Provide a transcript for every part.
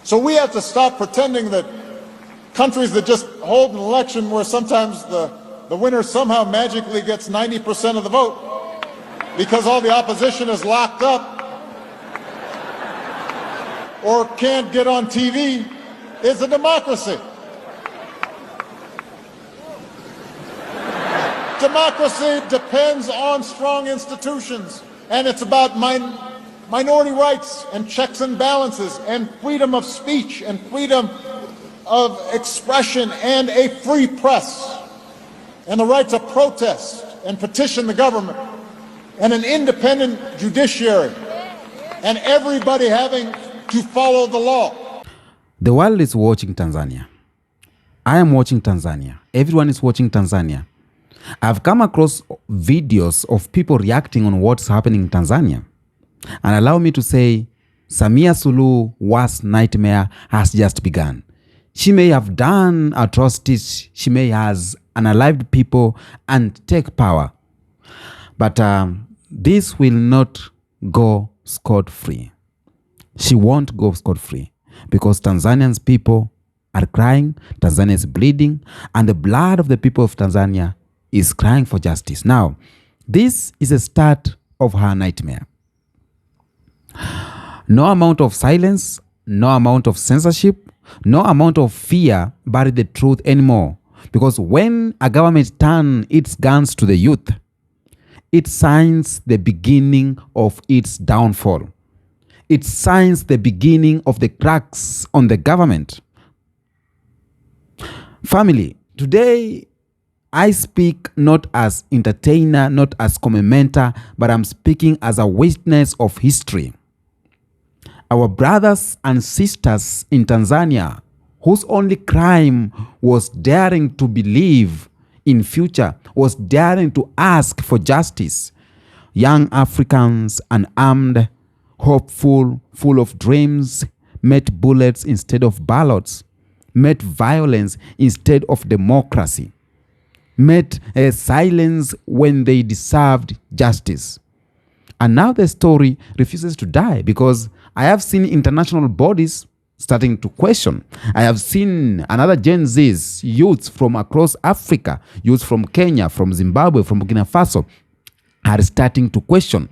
So we have to stop pretending that countries that just hold an election where sometimes the winner somehow magically gets 90% of the vote because all the opposition is locked up or can't get on TV is a democracy. Democracy depends on strong institutions, and it's about minority rights and checks and balances and freedom of speech and freedom of expression and a free press and the right to protest and petition the government and an independent judiciary and everybody having to follow the law. The world is watching Tanzania. I am watching Tanzania. Everyone is watching Tanzania. I've come across videos of people reacting on what's happening in Tanzania. And allow me to say, Samia Suluhu's worst nightmare has just begun. She may have done atrocities, she may have unalived people and take power. But this will not go scot-free. She won't go scot-free because Tanzanians people are crying, Tanzania is bleeding, and the blood of the people of Tanzania is crying for justice. Now, this is a start of her nightmare. No amount of silence, no amount of censorship, no amount of fear bury the truth anymore. Because when a government turns its guns to the youth, it signs the beginning of its downfall. It signs the beginning of the cracks on the government. Family, today I speak not as entertainer, not as commentator, but I'm speaking as a witness of history. Our brothers and sisters in Tanzania, whose only crime was daring to believe in future, was daring to ask for justice. Young Africans, unarmed, hopeful, full of dreams, met bullets instead of ballots, met violence instead of democracy, met silence when they deserved justice. And now the story refuses to die because I have seen international bodies starting to question. I have seen another Gen Z's, youths from across Africa, youths from Kenya, from Zimbabwe, from Burkina Faso, are starting to question.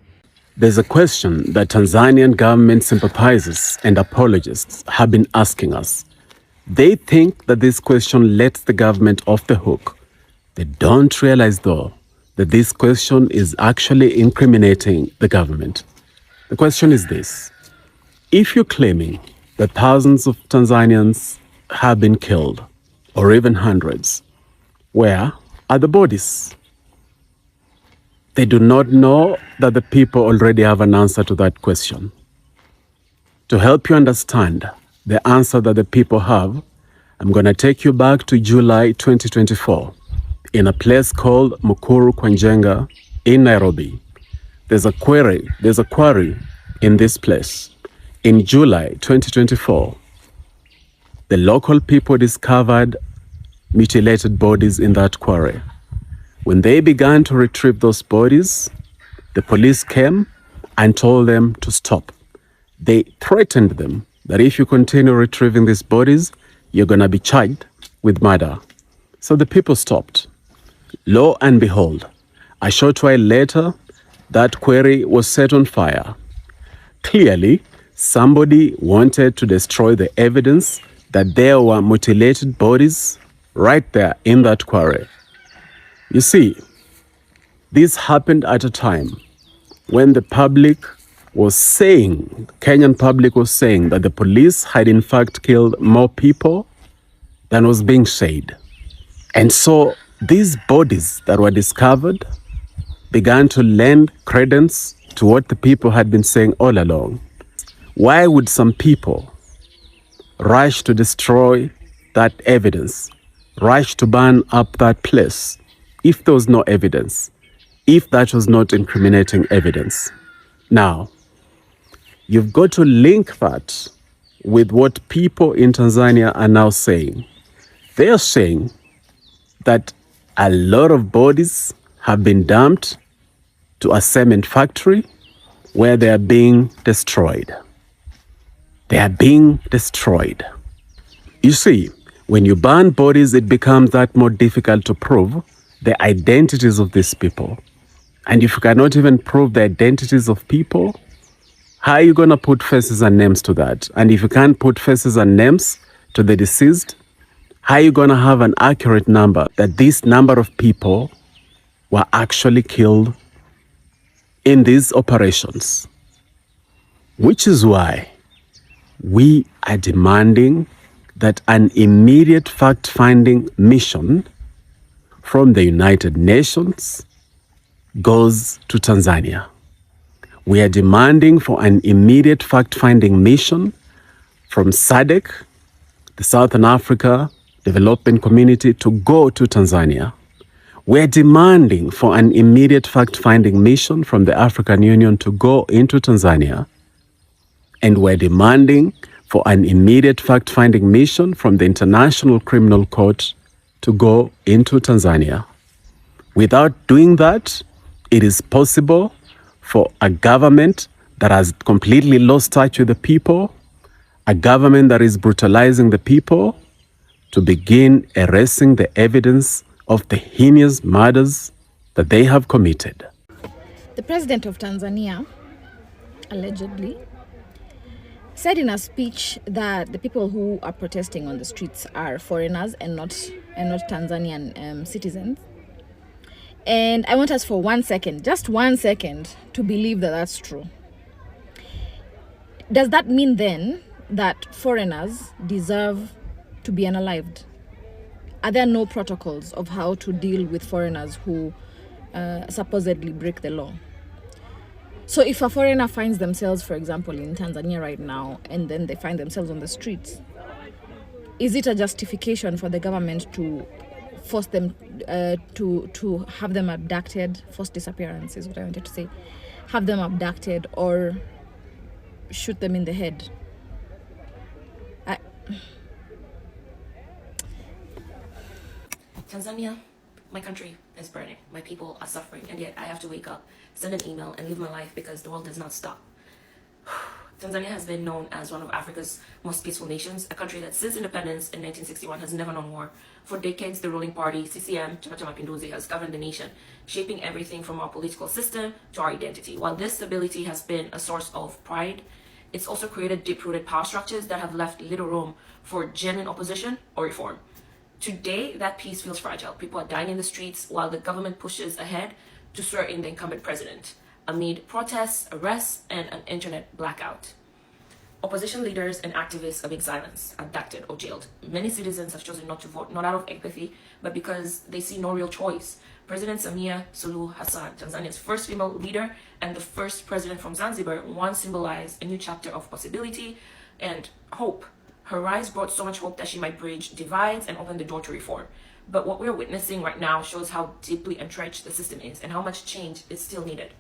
There's a question that Tanzanian government sympathizers and apologists have been asking us. They think that this question lets the government off the hook. They don't realize, though, that this question is actually incriminating the government. The question is this: if you're claiming that thousands of Tanzanians have been killed, or even hundreds, where are the bodies? They do not know that the people already have an answer to that question. To help you understand the answer that the people have, I'm going to take you back to July 2024 in a place called Mukuru Kwanjenga in Nairobi. There's a quarry in this place. In July 2024, the local people discovered mutilated bodies in that quarry. When they began to retrieve those bodies, the police came and told them to stop. They threatened them that if you continue retrieving these bodies, you're going to be charged with murder. So the people stopped. Lo and behold, a short while later, that quarry was set on fire. Clearly, somebody wanted to destroy the evidence that there were mutilated bodies right there in that quarry. You see, this happened at a time when the public was saying, Kenyan public was saying that the police had in fact killed more people than was being said. And so these bodies that were discovered began to lend credence to what the people had been saying all along. Why would some people rush to destroy that evidence, rush to burn up that place if there was no evidence, if that was not incriminating evidence? Now, you've got to link that with what people in Tanzania are now saying. They are saying that a lot of bodies have been dumped to a cement factory where they are being destroyed. They are being destroyed. You see, when you burn bodies, it becomes that more difficult to prove the identities of these people. And if you cannot even prove the identities of people, how are you going to put faces and names to that? And if you can't put faces and names to the deceased, how are you going to have an accurate number that this number of people were actually killed in these operations? Which is why we are demanding that an immediate fact-finding mission from the United Nations goes to Tanzania. We are demanding for an immediate fact-finding mission from SADC, the Southern Africa Development Community, to go to Tanzania. We're demanding for an immediate fact-finding mission from the African Union to go into Tanzania. And we're demanding for an immediate fact-finding mission from the International Criminal Court to go into Tanzania. Without doing that, it is possible for a government that has completely lost touch with the people, a government that is brutalizing the people, to begin erasing the evidence of the heinous murders that they have committed. The president of Tanzania, allegedly, said in a speech that the people who are protesting on the streets are foreigners and not Tanzanian citizens. And I want us for 1 second, just 1 second, to believe that that's true. Does that mean then that foreigners deserve to be unalived? Are there no protocols of how to deal with foreigners who supposedly break the law? So if a foreigner finds themselves, for example, in Tanzania right now, and then they find themselves on the streets, is it a justification for the government to force them to have them abducted? Forced disappearance is what I wanted to say. Have them abducted or shoot them in the head? Tanzania, my country is burning. My people are suffering, and yet I have to wake up, send an email, and live my life because the world does not stop. Tanzania has been known as one of Africa's most peaceful nations, a country that since independence in 1961 has never known war. For decades, the ruling party, CCM, Chama cha Mapinduzi, has governed the nation, shaping everything from our political system to our identity. While this stability has been a source of pride, it's also created deep-rooted power structures that have left little room for genuine opposition or reform. Today, that peace feels fragile. People are dying in the streets while the government pushes ahead to swear in the incumbent president, amid protests, arrests, and an internet blackout. Opposition leaders and activists are being silenced, abducted, or jailed. Many citizens have chosen not to vote, not out of empathy, but because they see no real choice. President Samia Suluhu Hassan, Tanzania's first female leader and the first president from Zanzibar, once symbolized a new chapter of possibility and hope. Her rise brought so much hope that she might bridge divides and open the door to reform. But what we're witnessing right now shows how deeply entrenched the system is and how much change is still needed.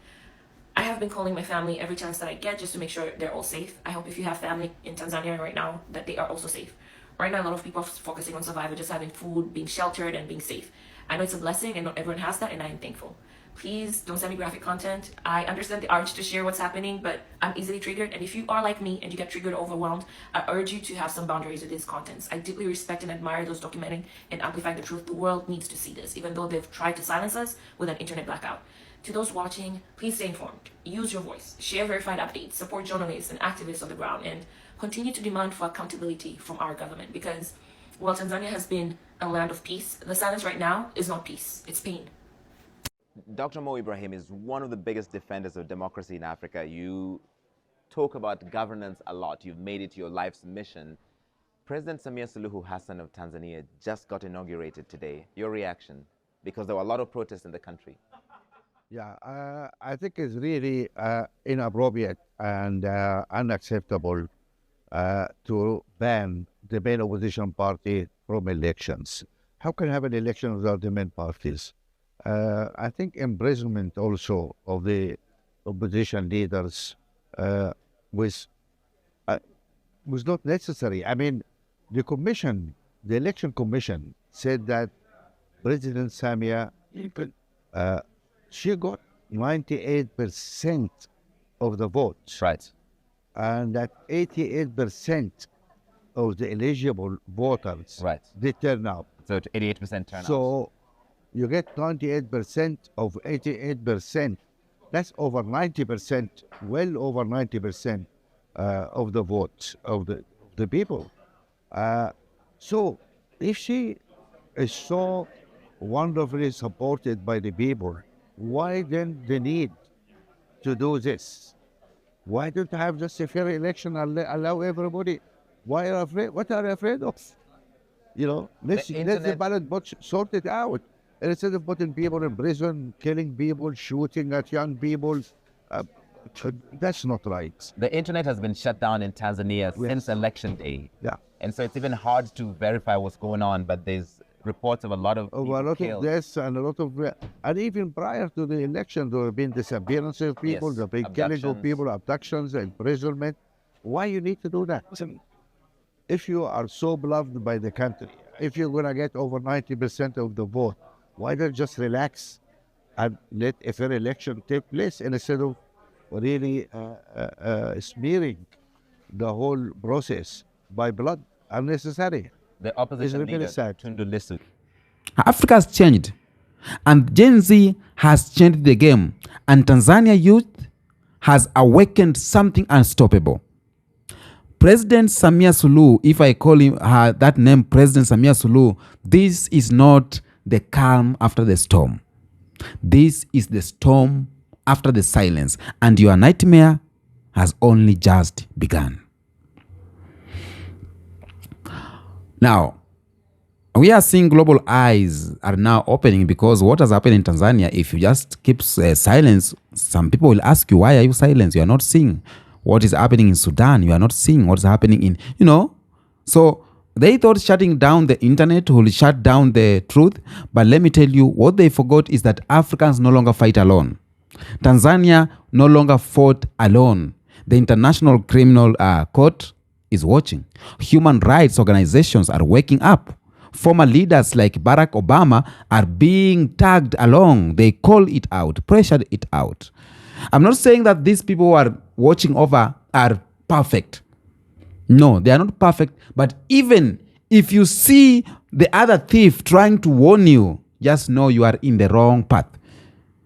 I have been calling my family every chance that I get just to make sure they're all safe. I hope if you have family in Tanzania right now that they are also safe. Right now, a lot of people are focusing on survival, just having food, being sheltered, and being safe. I know it's a blessing and not everyone has that, and I am thankful. Please don't send me graphic content. I understand the urge to share what's happening, but I'm easily triggered. And if you are like me and you get triggered or overwhelmed, I urge you to have some boundaries with these contents. I deeply respect and admire those documenting and amplifying the truth. The world needs to see this, even though they've tried to silence us with an internet blackout. To those watching, please stay informed. Use your voice. Share verified updates. Support journalists and activists on the ground. And continue to demand for accountability from our government. Because while Tanzania has been a land of peace, the silence right now is not peace. It's pain. Dr. Mo Ibrahim is one of the biggest defenders of democracy in Africa. You talk about governance a lot. You've made it your life's mission. President Samia Suluhu Hassan of Tanzania just got inaugurated today. Your reaction? Because there were a lot of protests in the country. Yeah, I think it's really inappropriate and unacceptable to ban the main opposition party from elections. How can you have an election without the main parties? I think imprisonment also of the opposition leaders was not necessary. I mean, the election commission said that President Samia, she got 98% of the votes. Right. and that 88% of the eligible voters, Right. they turn out. So 88% turnout. So you get 98% of 88%. That's over 90%, well over 90% of the vote of the people. So if she is so wonderfully supported by the people, why then the need to do this? Why don't you have just a fair election and allow everybody? Why are you afraid? What are you afraid of? You know, let the internet- ballot box sort it out. Instead of putting people in prison, killing people, shooting at young people, that's not right. The internet has been shut down in Tanzania since election day. Yeah. And so it's even hard to verify what's going on, but there's reports of a lot of Of people a lot killed. of deaths and a lot of, and even prior to the election, there have been disappearances of people, Yes, there have been killing of abductions. people, abductions, imprisonment. Why you need to do that? Listen, if you are so beloved by the country, if you're going to get over 90% of the vote, why don't you just relax and let a fair election take place instead of really smearing the whole process by blood unnecessary? The opposition It's really leader, sad. Tundu Lissu. Africa has changed, and Gen Z has changed the game, and Tanzania youth has awakened something unstoppable. President Samia Suluhu, if I call him that name, President Samia Suluhu, this is not the calm after the storm. This is the storm after the silence, and your nightmare has only just begun. Now, we are seeing global eyes are now opening, because what has happened in Tanzania, if you just keep silence, some people will ask you, why are you silent? You are not seeing what is happening in Sudan. You are not seeing what is happening in, So they thought shutting down the internet will shut down the truth. But let me tell you, what they forgot is that Africans no longer fight alone. Tanzania no longer fought alone. The International Criminal Court is watching. Human rights organizations are waking up. Former leaders like Barack Obama are being tagged along. They call it out, pressured it out. I'm not saying that these people who are watching over are perfect. No, they are not perfect. But even if you see the other thief trying to warn you, just know you are in the wrong path.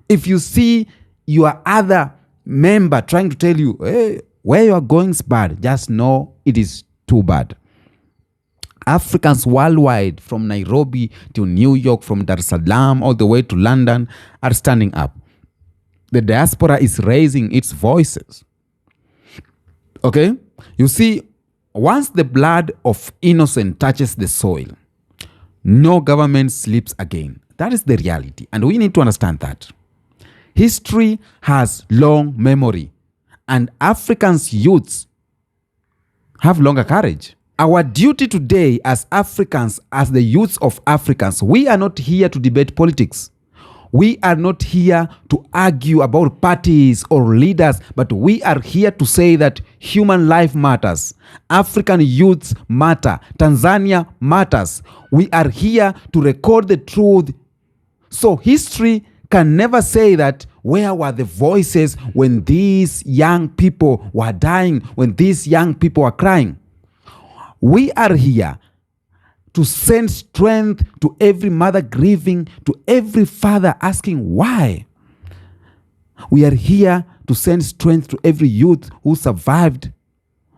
If you see your other member trying to tell you, hey, where you are going is bad, just know it is too bad. Africans worldwide, from Nairobi to New York, from Dar es Salaam all the way to London, are standing up. The diaspora is raising its voices. Okay? You see, once the blood of innocent touches the soil, no government sleeps again. That is the reality. And we need to understand that. History has long memory, and Africans' youths have longer courage. Our duty today as Africans, as the youths of Africans, we are not here to debate politics. We are not here to argue about parties or leaders, but we are here to say that human life matters. African youths matter. Tanzania matters. We are here to record the truth. So history can never say that where were the voices when these young people were dying, when these young people were crying. We are here to send strength to every mother grieving, to every father asking why. We are here to send strength to every youth who survived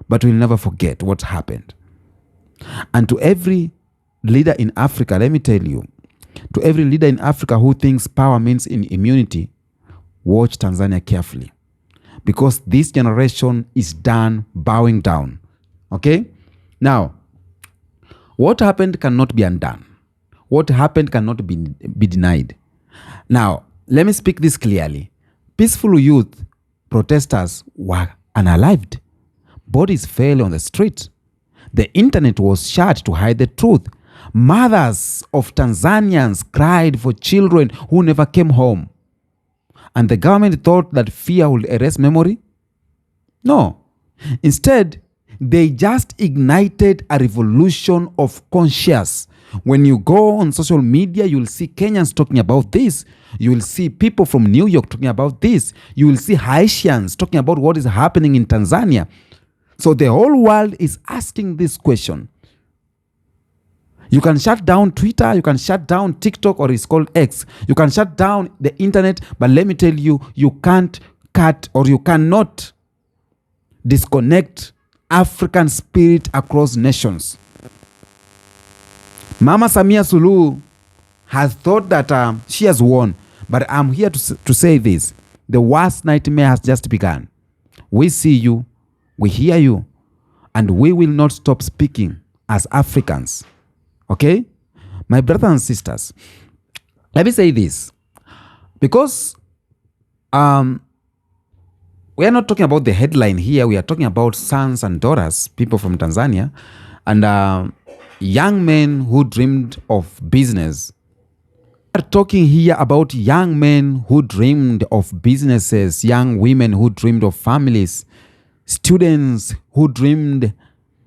but will never forget what happened. And to every leader in Africa, let me tell you, to every leader in Africa who thinks power means immunity, watch Tanzania carefully, because this generation is done bowing down. Okay? Now, what happened cannot be undone. What happened cannot be denied. Now, let me speak this clearly. Peaceful youth protesters were unalived. Bodies fell on the street. The internet was shut to hide the truth. Mothers of Tanzanians cried for children who never came home. And the government thought that fear would erase memory? No. Instead, they just ignited a revolution of conscience. When you go on social media, you will see Kenyans talking about this. You will see people from New York talking about this. You will see Haitians talking about what is happening in Tanzania. So the whole world is asking this question. You can shut down Twitter, you can shut down TikTok, or it's called X. You can shut down the internet, but let me tell you, you can't cut or you cannot disconnect African spirit across nations. Mama Samia Suluhu has thought that she has won, but I'm here to say this. The worst nightmare has just begun. We see you, we hear you, and we will not stop speaking as Africans. Okay? My brothers and sisters, let me say this. Because we are not talking about the headline here. We are talking about sons and daughters, people from Tanzania, and young men who dreamed of business. We are talking here about young men who dreamed of businesses, young women who dreamed of families, students who dreamed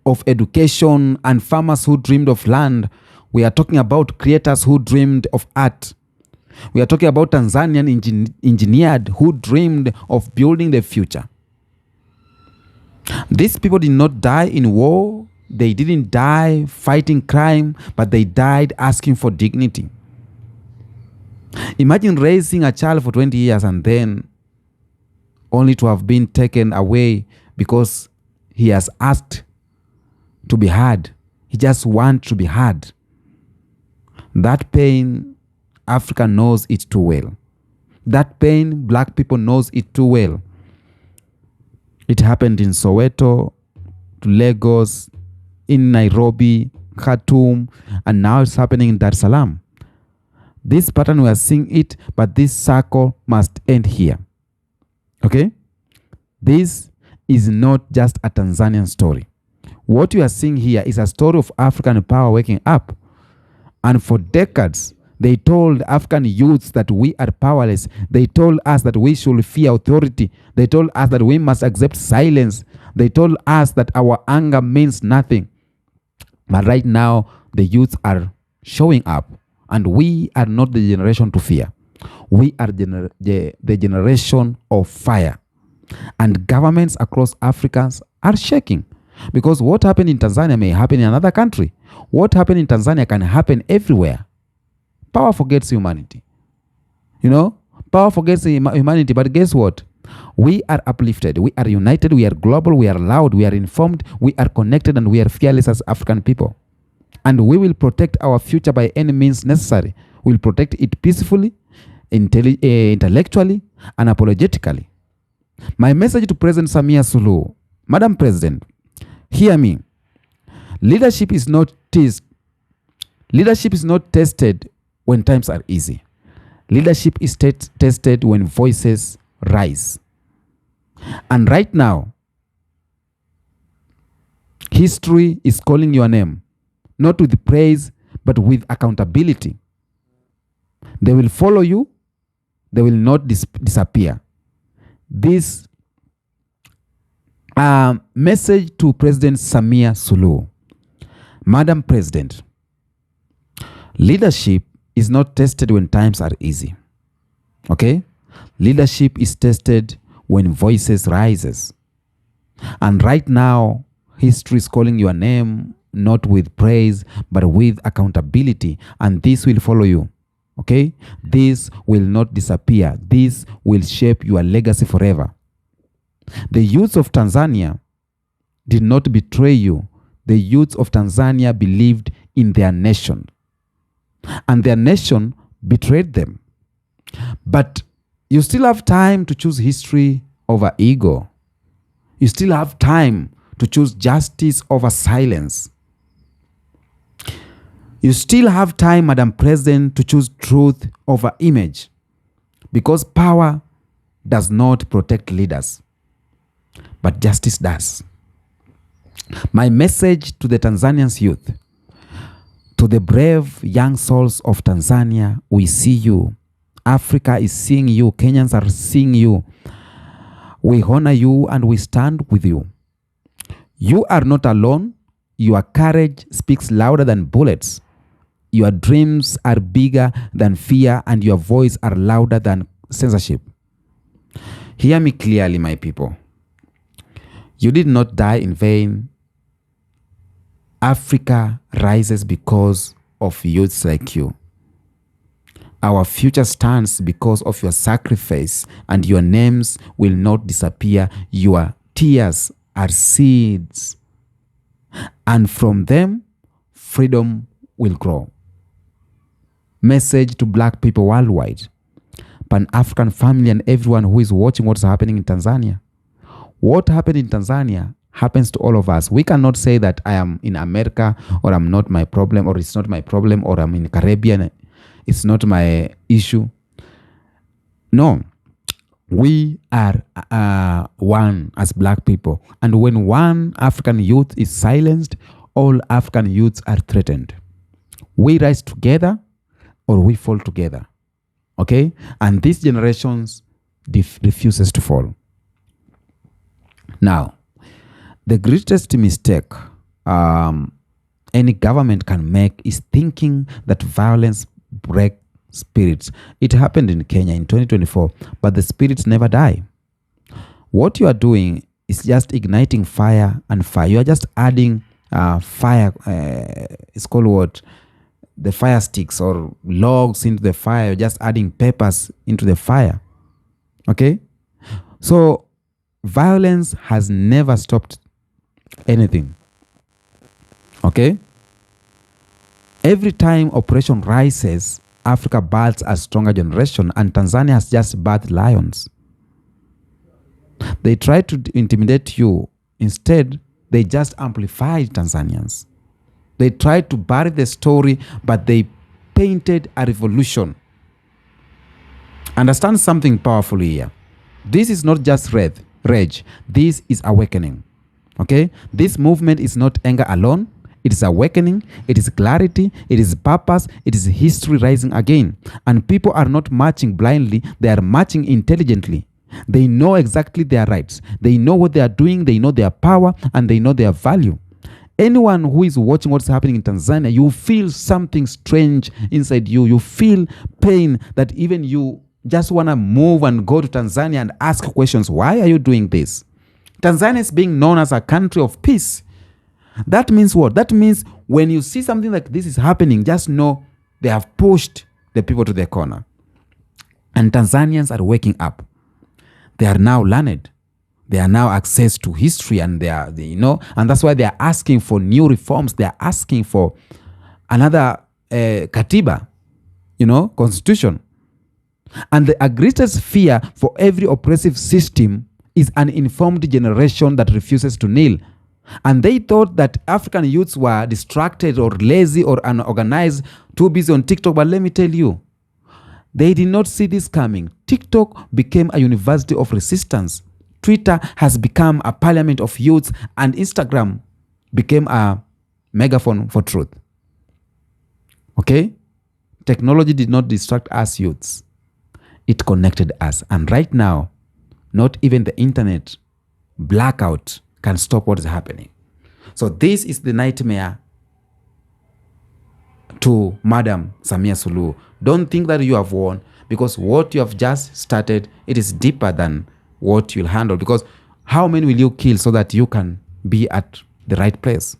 of education, and farmers who dreamed of land. We are talking about creators who dreamed of art. We are talking about Tanzanian engineers who dreamed of building the future. These people did not die in war. They didn't die fighting crime, but they died asking for dignity. Imagine raising a child for 20 years and then only to have been taken away because he has asked to be heard. He just wants to be heard. That pain, Africa knows it too well. That pain, black people knows it too well. It happened in Soweto, to Lagos, in Nairobi, Khartoum, and now it's happening in Dar es Salaam. This pattern, we are seeing it, but this circle must end here. Okay? This is not just a Tanzanian story. What you are seeing here is a story of African power waking up. And for decades, they told African youths that we are powerless. They told us that we should fear authority. They told us that we must accept silence. They told us that our anger means nothing. But right now, the youths are showing up. And we are not the generation to fear. We are the generation of fire. And governments across Africa are shaking. Because what happened in Tanzania may happen in another country. What happened in Tanzania can happen everywhere. Power forgets humanity. You know, power forgets humanity. But guess what? We are uplifted. We are united. We are global. We are loud. We are informed. We are connected, and we are fearless as African people. And we will protect our future by any means necessary. We will protect it peacefully, intellectually, and apologetically. My message to President Samia Suluhu: Madam President, hear me. Leadership is not tested when times are easy. Leadership is tested when voices rise. And right now, history is calling your name, not with praise, but with accountability. They will follow you. They will not disappear. This message to President Samia Suluhu. Madam President, leadership is not tested when times are easy. Okay? Leadership is tested when voices rises. And right now, history is calling your name, not with praise, but with accountability. And this will follow you. Okay? This will not disappear. This will shape your legacy forever. The youths of Tanzania did not betray you. The youths of Tanzania believed in their nation. And their nation betrayed them. But you still have time to choose history over ego. You still have time to choose justice over silence. You still have time, Madam President, to choose truth over image. Because power does not protect leaders, but justice does. My message to the Tanzanians youth, to the brave young souls of Tanzania: we see you. Africa is seeing you. Kenyans are seeing you. We honor you and we stand with you. You are not alone. Your courage speaks louder than bullets. Your dreams are bigger than fear, and your voice are louder than censorship. Hear me clearly, my people. You did not die in vain. Africa rises because of youths like you. Our future stands because of your sacrifice, and your names will not disappear. Your tears are seeds, and from them, freedom will grow. Message to black people worldwide, Pan-African family, and everyone who is watching what's happening in Tanzania. What happened in Tanzania happens to all of us. We cannot say that I am in America, or I'm not my problem, or it's not my problem, or I'm in Caribbean, it's not my issue. No, we are one as black people. And when one African youth is silenced, all African youths are threatened. We rise together or we fall together. Okay? And these generations refuses to fall. Now, the greatest mistake any government can make is thinking that violence breaks spirits. It happened in Kenya in 2024, but the spirits never die. What you are doing is just igniting fire and fire. You are just adding fire. It's called what? The fire sticks or logs into the fire. You're just adding peppers into the fire. Okay? So violence has never stopped anything. Okay? Every time Operation rises, Africa births a stronger generation, and Tanzania has just birthed lions. They try to intimidate you. Instead, they just amplified Tanzanians. They tried to bury the story, but they painted a revolution. Understand something powerful here. This is not just rage. This is awakening. Okay? This movement is not anger alone. It is awakening. It is clarity. It is purpose. It is history rising again. And people are not marching blindly. They are marching intelligently. They know exactly their rights. They know what they are doing. They know their power, and they know their value. Anyone who is watching what's happening in Tanzania, you feel something strange inside you. You feel pain that even you just want to move and go to Tanzania and ask questions. Why are you doing this? Tanzania is being known as a country of peace. That means what? That means when you see something like this is happening, just know they have pushed the people to the corner. And Tanzanians are waking up. They are now learned. They are now access to history, and and that's why they are asking for new reforms. They are asking for another katiba, constitution. And the greatest fear for every oppressive system is an informed generation that refuses to kneel. And they thought that African youths were distracted or lazy or unorganized, too busy on TikTok. But let me tell you, they did not see this coming. TikTok became a university of resistance. Twitter has become a parliament of youths, and Instagram became a megaphone for truth. Okay? Technology did not distract us youths. It connected us. And right now, not even the internet blackout can stop what is happening. So this is the nightmare to Madam Samia Suluhu. Don't think that you have won, because what you have just started, it is deeper than what you'll handle. Because how many will you kill so that you can be at the right place?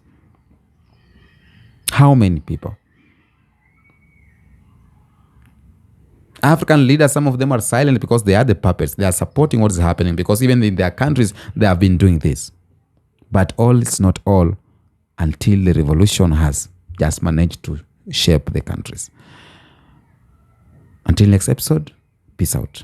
How many people? African leaders, some of them are silent because they are the puppets. They are supporting what is happening, because even in their countries, they have been doing this. But all is not all until the revolution has just managed to shape the countries. Until next episode, peace out.